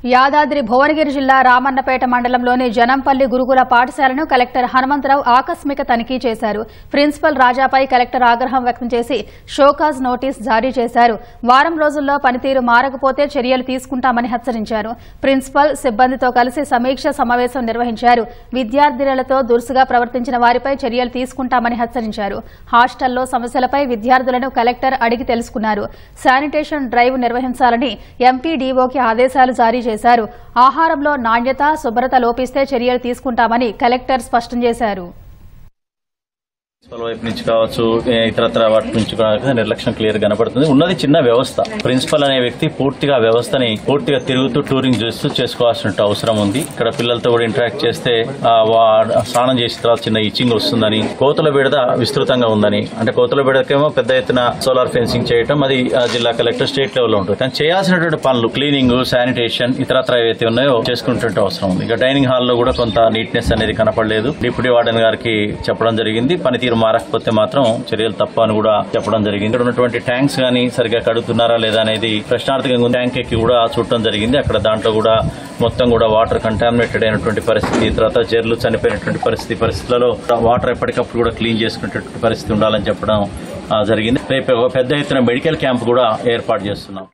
యాదాద్రి భువనగిరి జిల్లా రామన్నపేట మండలంలోని జనంపల్లి గురుకుల పాఠశాలను కలెక్టర్ హనుమంతరావు ఆకస్మిక తనిఖీ చేశారు. ప్రిన్సిపల్ రాజాపై కలెక్టర్ ఆగ్రహం వ్యక్తం చేసి షోకాజ్ నోటీస్ జారీ చేశారు. వారం రోజుల్లో పనితీరు మారకపోతే చర్యలు తీసుకుంటామని హెచ్చరించారు. ప్రిన్సిపల్ సిబ్బందితో కలిసి సమీక్ష సమావేశం నిర్వహించారు. విద్యార్థినులతో దురుసుగా ప్రవర్తించిన వారిపై చర్యలు తీసుకుంటామని హెచ్చరించారు. హాస్టల్లో సమస్యలపై విద్యార్థులను కలెక్టర్ అడిగి తెలుసుకున్నారు. శానిటేషన్ డ్రైవ్ నిర్వహించాలని ఎంపీడీఓకి ఆదేశాలు జారీ చేశారు. ఆహారంలో నాణ్యత, శుభ్రత లోపిస్తే చర్యలు తీసుకుంటామని కలెక్టర్ స్పష్టం చేశారు. వైపు నుంచి కావచ్చు, ఇతరత్ర వాటి నుంచి నిర్లక్ష్యం క్లియర్ కనపడుతుంది. ఉన్నది చిన్న వ్యవస్థ. ప్రిన్సిపల్ అనే వ్యక్తి పూర్తిగా వ్యవస్థని పూర్తిగా తిరుగుతూ టూరింగ్ చేస్తూ చేసుకోవాల్సిన అవసరం ఉంది. ఇక్కడ పిల్లలతో కూడా ఇంటరాక్ట్ చేస్తే స్నానం చేసిన తర్వాత చిన్న ఇచ్చింగ్ వస్తుందని, కోతుల బెడద విస్తృతంగా ఉందని, అంటే కోతుల బెడకేమో పెద్ద ఎత్తున సోలార్ ఫెన్సింగ్ చేయటం అది జిల్లా కలెక్టర్ స్టేట్ లెవెల్లో ఉంటుంది. కానీ చేయాల్సినటువంటి పనులు క్లీనింగ్, శానిటేషన్ ఇతరత్ర ఏవైతే ఉన్నాయో చేసుకునేటువంటి అవసరం ఉంది. ఇక డైనింగ్ హాల్లో కూడా కొంత నీట్నెస్ అనేది కనపడలేదు. డిప్యూటీ వార్డెన్ గారికి చెప్పడం జరిగింది. పనితీరు మారకపోతే మాత్రం చర్యలు తప్ప అని కూడా చెప్పడం జరిగింది. ఇక్కడ ఉన్నటువంటి ట్యాంక్స్ గానీ సరిగ్గా కడుగుతున్నారా లేదా అనేది ప్రశ్నార్థకంగా ట్యాంక్ ఎక్కి కూడా చూడటం జరిగింది. అక్కడ దాంట్లో కూడా మొత్తం కూడా వాటర్ కంటామినేటెడ్ అయినటువంటి పరిస్థితి, తర్వాత జర్లు చనిపోయినటువంటి పరిస్థితులలో వాటర్ ఎప్పటికప్పుడు కూడా క్లీన్ చేసుకునేటువంటి పరిస్థితి ఉండాలని చెప్పడం జరిగింది. రేపు పెద్ద ఎత్తున మెడికల్ క్యాంప్ కూడా ఏర్పాటు చేస్తున్నాం.